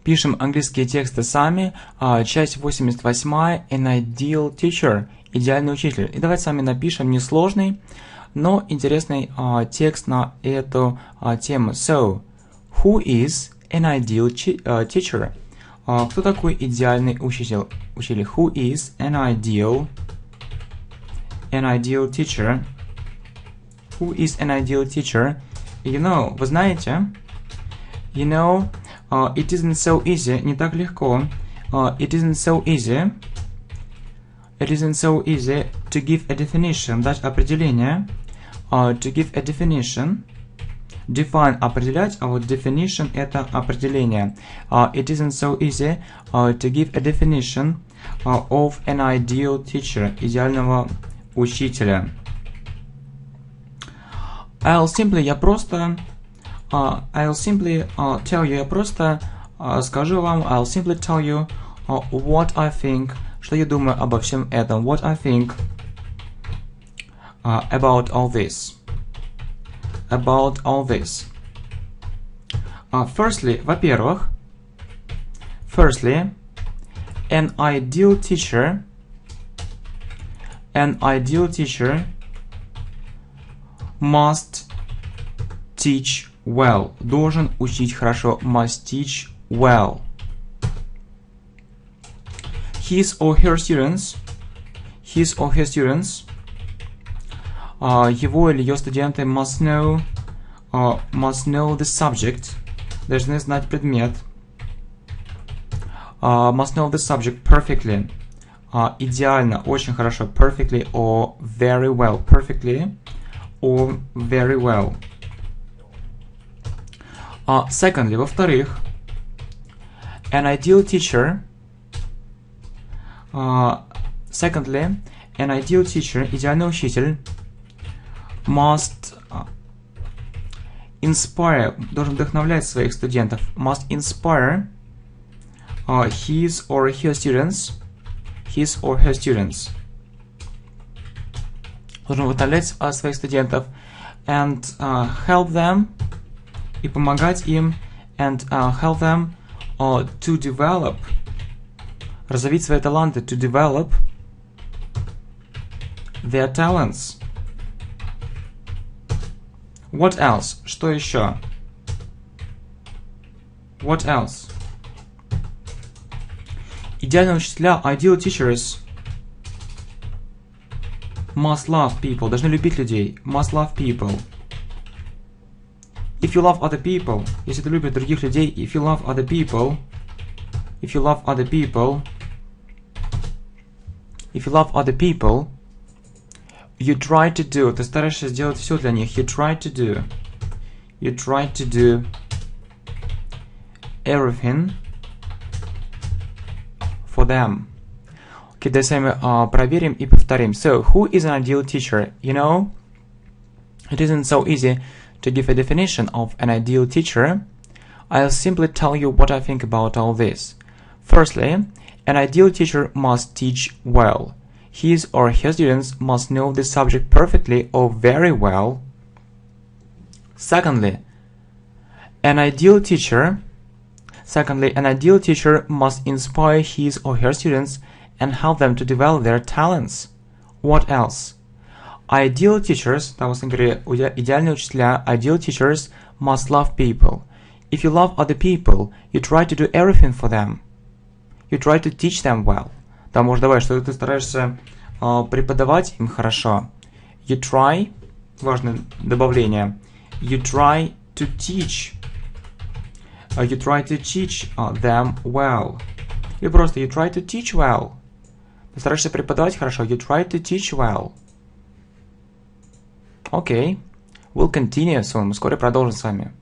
Пишем английские тексты сами. Часть 88. An ideal teacher. Идеальный учитель. И давайте с вами напишем несложный, но интересный текст на эту тему. So, who is an ideal teacher? Кто такой идеальный учитель? Who is an ideal teacher? Who is an ideal teacher? You know, вы знаете, you know, it isn't so easy, не так легко. It isn't so easy to give a definition, дать определение. To give a definition. Define – определять, а вот definition – это определение. It isn't so easy to give a definition of an ideal teacher, идеального учителя. I'll simply tell you, я просто скажу вам, I'll simply tell you what I think, что я думаю обо всем этом, what I think about all this. Во-первых, an ideal teacher must teach well. Должен учить хорошо. Must teach well. His or her students, его или ее студенты must know the subject, должны знать предмет. Must know the subject perfectly, идеально, очень хорошо, perfectly or very well, perfectly or very well. Secondly, во-вторых, an ideal teacher, идеальный учитель, must inspire, должен вдохновлять своих студентов, must inspire his or her students, должен вдохновлять своих студентов, and help them, и помогать им, and help them to develop, развить свои таланты, to develop their talents. What else? Что еще? What else? Идеальные учителя, ideal teachers, must love people, должны любить людей, must love people. If you love other people, если ты любишь других людей, if you love other people, you try to do, ты стараешься сделать все для них, you try to do everything for them. Окей, давайте с вами проверим и повторим. So, who is an ideal teacher? You know, it isn't so easy to give a definition of an ideal teacher. I'll simply tell you what I think about all this. Firstly, an ideal teacher must teach well. His or her students must know the subject perfectly or very well. Secondly, an ideal teacher must inspire his or her students and help them to develop their talents. What else? Ideal teachers, идеальные учителя, ideal teachers must love people. If you love other people, you try to do everything for them. You try to teach them well. Там можно добавить, что ты стараешься преподавать им хорошо. You try, важное добавление, you try to teach them well. Или просто you try to teach well. Ты стараешься преподавать хорошо, you try to teach well. Окей, we'll continue soon, мы скоро продолжим с вами.